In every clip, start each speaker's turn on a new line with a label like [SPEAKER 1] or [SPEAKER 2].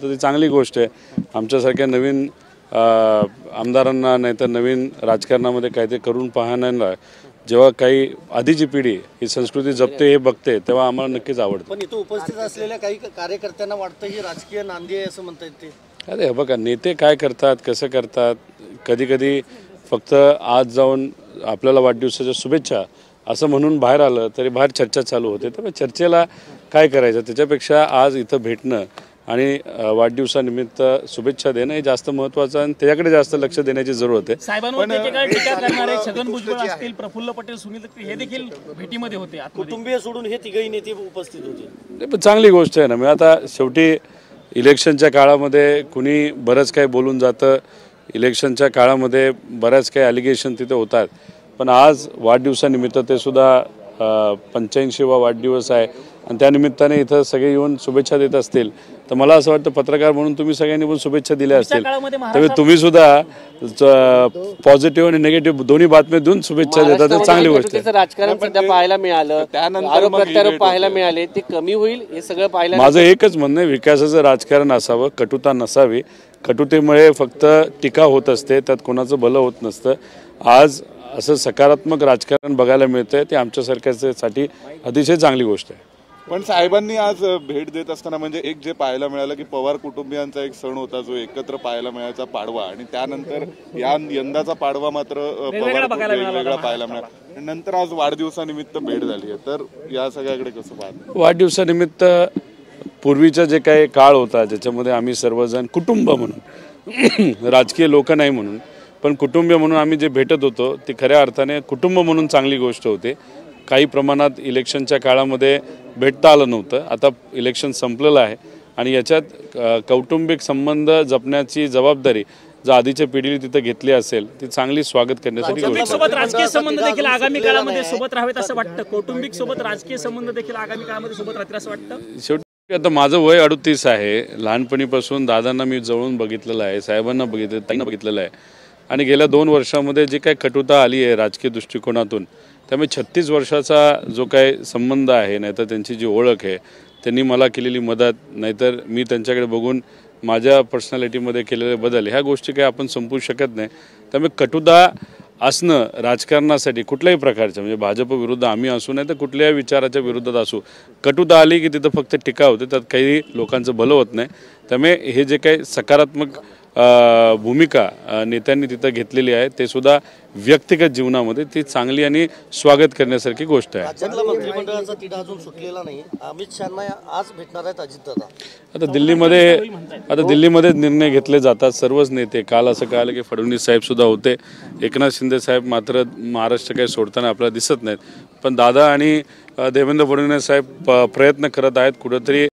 [SPEAKER 1] तर ती चांगली गोष्ट आहे। आमच्यासारख्या नवीन आमदारांना नाही तर नवीन राजकारणामध्ये काहीतरी करून पाहण्याला जेव्हा काही आधीची पिढी ही संस्कृती जपते हे बघते तेव्हा आम्हाला नक्कीच आवडतं।
[SPEAKER 2] पण इथं उपस्थित असलेल्या काही कार्यकर्त्यांना वाटतं ही राजकीय नांदी आहे असं म्हणता येते।
[SPEAKER 1] अरे बघा, नेते काय करतात कसं करतात, कधी कधी फक्त आज जाऊन आपल्याला वाढदिवसाच्या शुभेच्छा असं म्हणून बाहेर आलं तरी बाहेर चर्चा चालू होते। त्यामुळे चर्चेला काय करायचं, त्याच्यापेक्षा आज इथं भेटणं आणि वाढदिवसानिमित्त शुभेच्छा देणं हे जास्त महत्त्वाचं आणि त्याच्याकडे जास्त लक्ष देण्याची जरूरत आहे।
[SPEAKER 3] साहेबांवर टीका करणारे छगन भुजबळ असतील, प्रफुल्ल पटेल, सुनील हे देखील भेटीमध्ये होते।
[SPEAKER 2] कुटुंबीय सोडून हे तिघही नेते उपस्थित होते।
[SPEAKER 1] पण चांगली गोष्ट आहे ना। मी आता शेवटी इलेक्शनच्या काळामध्ये कुणी बरंच काही बोलून जातं, इलेक्शनच्या काळामध्ये बऱ्याच काही ॲलिगेशन तिथे होतात, पण आज वाढदिवसानिमित्त ते सुद्धा 85वा वाढदिवस आहे आणि त्यानिमित्ताने इथं सगळे येऊन शुभेच्छा देत असतील तर मला असं वाटतं पत्रकार म्हणून तुम्ही सगळ्यांनी पण शुभेच्छा दिल्या असतील, त्यामुळे तुम्ही सुद्धा पॉझिटिव्ह आणि निगेटिव्ह दोन्ही बातम्या देऊन शुभेच्छा देतात, तर चांगली गोष्ट आहे।
[SPEAKER 4] राजकारण सध्या पाहायला मिळालं, आरोप प्रत्यारोप पाहायला मिळाले, ते कमी होईल हे सगळं पाहायला।
[SPEAKER 1] माझं एकच म्हणणं आहे, विकासाचं राजकारण असावं, कटुता नसावी। कटुतेमुळे फक्त टीका होत असते, त्यात कोणाचं भलं होत नसतं। आज असं सकारात्मक राजकारण बघायला मिळतंय, ते आमच्यासारख्यासाठी अतिशय चांगली गोष्ट आहे।
[SPEAKER 5] पण साहेबांनी आज भेट देत असताना म्हणजे एक जे पाहायला मिळालं की पवार कुटुंबियांचा एक सण होता जो एकत्र पाहायला मिळायचा पाडवा, आणि त्यानंतर यंदाचा पाडवा मात्र वेगवेगळा पाहायला मिळाला, नंतर आज वाढदिवसानिमित्त भेट झाली आहे, तर या सगळ्याकडे कसं पाहतो?
[SPEAKER 1] वाढदिवसानिमित्त पूर्वीचा जे काही काळ होता ज्याच्यामध्ये आम्ही सर्वजण कुटुंब म्हणून राजकीय लोक नाही म्हणून पण कुटुंबीय म्हणून आम्ही जे भेटत होतो ती खऱ्या अर्थाने कुटुंब म्हणून चांगली गोष्ट होती। काही प्रमाणात इलेक्शनच्या काळामध्ये भेटता आलं नव्हतं, आता इलेक्शन संपलेलं आहे आणि याच्यात कौटुंबिक संबंध जपण्याची जबाबदारी जर आधीच्या पिढीने तिथे घेतली असेल ती चांगली स्वागत करण्यासाठी गोष्ट आहे।
[SPEAKER 3] सोबत राजकीय संबंध देखील आगामी काळामध्ये सोबत राहावेत असं वाटतं, कौटुंबिक सोबत राजकीय संबंध देखील आगामी काळामध्ये सोबत राहतील असं वाटतं।
[SPEAKER 1] शेवटी आता माझं वय 38 आहे, लहानपणीपासून दादांना मी जवळून बघितलेलं आहे, साहेबांना बघितलं, ताईंना बघितलेलं आहे आणि गेल्या 2 वर्षामध्ये जी काही कटुता आली आहे राजकीय दृष्टिकोनातून, त्यामुळे 36 वर्षाचा जो काही संबंध आहे नाहीतर त्यांची जी ओळख आहे, त्यांनी मला केलेली मदत नाहीतर मी त्यांच्याकडे बघून माझ्या पर्सनॅलिटीमध्ये केलेले बदल, ह्या गोष्टी काही आपण संपवू शकत नाही। त्यामुळे कटुता असणं राजकारणासाठी कुठल्याही प्रकारचं म्हणजे भाजप विरुद्ध आम्ही असू नाही तर कुठल्याही विचाराच्या विरोधात असू, कटुता आली की तिथं फक्त टीका होते, त्यात काही लोकांचं भलं होत नाही। त्यामुळे हे जे काही सकारात्मक भूमिका नेत्यांनी तिथं घेतलेली आहे ते सुद्धा व्यक्तिगत जीवनामध्ये ती चांगली आणि स्वागत करण्यासारखी गोष्ट आहे।
[SPEAKER 2] राज्यातला मंत्रिमंडळाचा तिढा अजून सुटलेला नाही, अमित शहांना आज भेटणार आहेत अजितदादा।
[SPEAKER 1] आता दिल्लीमध्ये निर्णय घेतले जातात सर्वच नेते। काल असं कळालं की फडणवीस साहेब सुद्धा होते, एकनाथ शिंदे साहेब मात्र महाराष्ट्र काही सोडताना आपल्याला दिसत नाहीत, पण दादा आणि देवेंद्र फडणवीस साहेब प्रयत्न करत आहेत कुठंतरी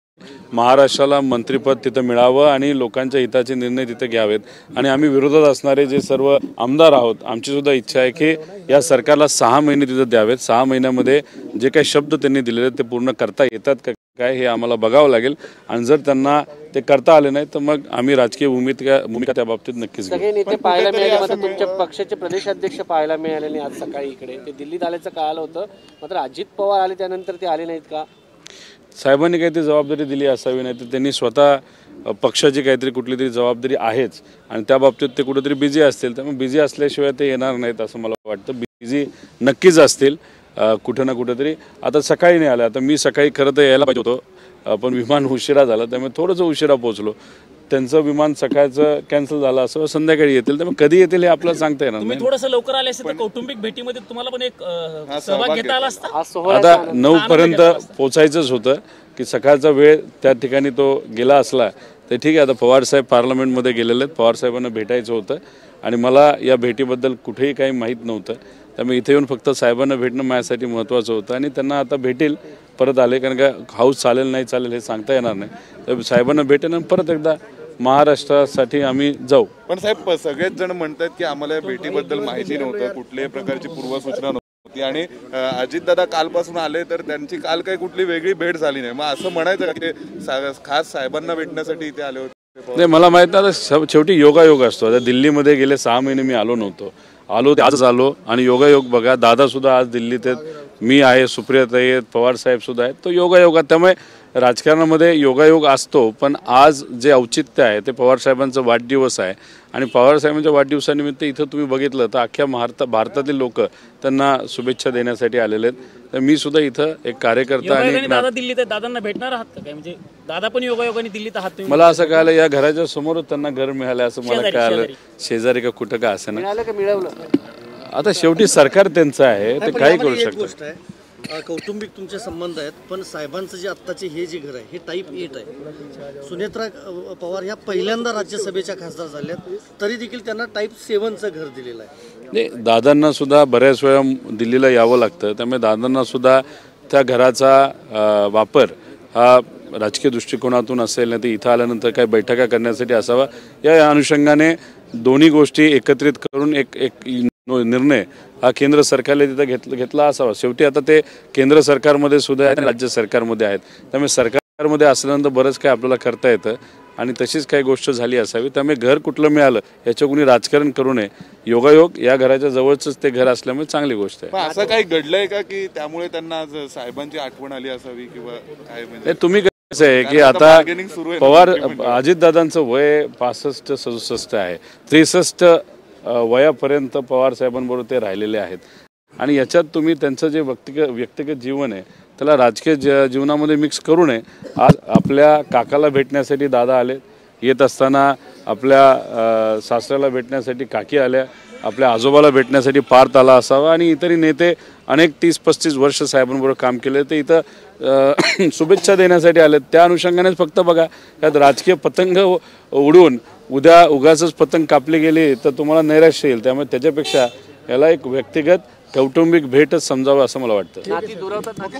[SPEAKER 1] महाराष्ट्राला मंत्रिपद तिथं मिळावं आणि लोकांच्या हिताचे निर्णय तिथे घ्यावेत। आणि आम्ही विरोधात असणारे जे सर्व आमदार आहोत आमची सुद्धा इच्छा आहे की या सरकारला 6 महिने तिथं द्यावेत, 6 महिन्यामध्ये जे काही शब्द त्यांनी दिलेले ते पूर्ण करता येतात का काय हे आम्हाला बघावं लागेल आणि जर त्यांना ते करता आले नाही तर मग आम्ही राजकीय भूमिका त्या बाबतीत नक्कीच घेऊ।
[SPEAKER 4] सगळे नेते पाहायला मिळाले, मात्र तुमच्या पक्षाचे प्रदेशाध्यक्ष पाहायला मिळाले नाही आज सकाळी इकडे, ते दिल्लीत आल्याचं कळालं होतं, मात्र अजित पवार आले त्यानंतर ते आले नाहीत का?
[SPEAKER 1] साहेबांनी काहीतरी जबाबदारी दिली असावी, नाही तर त्यांनी स्वतः पक्षाची काहीतरी कुठली तरी जबाबदारी आहेच आणि त्या बाबतीत ते कुठेतरी बिझी असतील, त्यामुळे बिझी असल्याशिवाय ते येणार नाहीत असं मला वाटतं। बिझी नक्कीच असतील कुठं ना कुठेतरी। आता सकाळी नाही आलं, आता मी सकाळी खरं तर यायला पाहिजे होतो पण विमान उशिरा झालं त्यामुळे थोडंसं उशिरा पोहोचलो, त्यांचं विमान सकाळचं कॅन्सल झालं, असं संध्याकाळी येतील, त्यामुळे कधी येतील हे आपल्याला सांगता येणार नाही।
[SPEAKER 3] थोडंसं लवकर आले असेल तर कौटुंबिक भेटीमध्ये तुम्हाला पण एक सहभाग घेता आला असता।
[SPEAKER 1] आता 9 पर्यंत पोचायचंच होतं की सकाळचा वेळ त्या ठिकाणी तो गेला असला तर ठीक आहे। आता पवार साहेब पार्लमेंटमध्ये गेलेले आहेत, पवार साहेबांना भेटायचं होतं आणि मला या भेटीबद्दल कुठेही काही माहीत नव्हतं, त्यामुळे इथे येऊन फक्त साहेबांना भेटणं माझ्यासाठी महत्त्वाचं होतं आणि त्यांना आता भेटेल परत आले, कारण का हाऊस चालेल नाही चालेल हे सांगता येणार नाही, तर साहेबांना भेटेल आणि परत एकदा महाराष्ट्रासाठी आम्ही जाऊ।
[SPEAKER 5] पण साहेब सगळेच जण म्हणतात की आम्हाला भेटीबद्दल माहिती नव्हतं, कुठल्याही प्रकारची पूर्वसूचना नव्हती आणि अजितदादा कालपासून आले तर त्यांची काल काही कुठली वेगळी भेट झाली नाही, मग असं म्हणायचं की खास साहेबांना भेटण्यासाठी इथे आले होते?
[SPEAKER 1] नाही, मला माहित नाही, शेवटी योगायोग असतो। आता दिल्लीमध्ये गेले 6 महिने मी आलो नव्हतो, आलो आजच आलो आणि योगायोग बघा, दादा सुद्धा आज दिल्लीत आहेत, मी आहे, सुप्रियाताई आहेत, पवार साहेब सुद्धा आहेत, तो योगायोग। त्यामुळे राजकारणामध्ये योगायोग असतो, पण आज जे औचित्य आहे ते पवारसाहेबांचा वाढदिवस आहे आणि पवारसाहेबांच्या वाढदिवसानिमित्त इथं तुम्ही बघितलं तर अख्ख्या भारतातील लोक त्यांना शुभेच्छा देण्यासाठी आलेले आहेत. तर मी सुद्धा इथं एक कार्यकर्ता आणि
[SPEAKER 3] योगायोगाने दादा दिल्लीत आहेत, दादांना भेटणार आहात का काय? म्हणजे दादा पण योगायोगाने दिल्लीत आहात तुम्ही?
[SPEAKER 1] मला असं कळलं या घराच्या समोरच त्यांना घर मिळालं असं मला कळलं. शेजारी का कुठं का असं ना.
[SPEAKER 4] मिळालं का मिळवलं?
[SPEAKER 1] आता शेवटी सरकार त्यांचं आहे, ते
[SPEAKER 2] पण
[SPEAKER 1] काही
[SPEAKER 2] यामध्ये
[SPEAKER 1] करू
[SPEAKER 2] एक
[SPEAKER 1] शकतात.
[SPEAKER 2] गोष्ट आहे, कौटुंबिक तुमचे संबंध आहेत, पण साहेबांचं जे आत्ताचे हे जे घर आहे हे टाईप 8 आहे. सुनेत्रा पवार ह्या पहिल्यांदा राज्यसभेच्या खासदार झाल्यात, तरी देखील त्यांना टाईप 7चं घर दिलेलं आहे.
[SPEAKER 1] नाही, दादांना सुद्धा बऱ्याच वेळा दिल्लीला यावं लागतं, त्यामुळे दादांना सुद्धा त्या घराचा वापर हा राजकीय दृष्टिकोनातून असेल, नाही तर इथं आल्यानंतर काही बैठका करण्यासाठी असावा. या अनुषंगाने दोन्ही गोष्टी एकत्रित करून एक निर्णय हा केंद्र सरकारने तिथं घेतला असावा. शेवटी आता ते केंद्र सरकारमध्ये सुद्धा आहेत आणि राज्य सरकारमध्ये आहेत, त्यामुळे सरकारमध्ये असल्यानंतर बरंच काही आपल्याला करता येतं आणि तशीच काही गोष्ट झाली असावी. त्यामुळे घर कुठलं मिळालं याच्या कोणी राजकारण करू नये. योगायोग या घराच्या जवळच ते घर असल्यामुळे चांगली गोष्ट आहे.
[SPEAKER 5] पण असं काही घडलंय का की त्यामुळे त्यांना आज साहेबांची आठवण आली असावी किंवा काय? म्हणजे
[SPEAKER 1] तुम्ही कसं आहे की
[SPEAKER 5] आता
[SPEAKER 1] आता
[SPEAKER 5] bargaining सुरू आहे.
[SPEAKER 1] पवार अजितदादांचं वय 65-67 आहे. 63 वयापर्यंत पवार साहेबांबरोबर ते राहिलेले आहेत आणि याच्यात तुम्ही त्यांचं जे व्यक्तिगत जीवन आहे त्याला राजकीय जीवनामध्ये मिक्स करू नये. आज आपल्या काकाला भेटण्यासाठी दादा आले, येत असताना आपल्या सासऱ्याला भेटण्यासाठी काकी आल्या, आपल्या आजोबाला भेटण्यासाठी पार्थ आला असावा आणि इतरही नेते अनेक 30-35 वर्ष साहेबांबरोबर काम केले ते इथं शुभेच्छा देण्यासाठी आले. त्या अनुषंगानेच फक्त बघा, त्यात राजकीय पतंग उडून उद्या उगाचच पतंग कापली गेली तर तुम्हाला नैराश्य येईल. त्यामुळे त्याच्यापेक्षा याला एक व्यक्तिगत कौटुंबिक भेटच समजावं असं मला वाटतं.
[SPEAKER 4] नाती दुरावतात.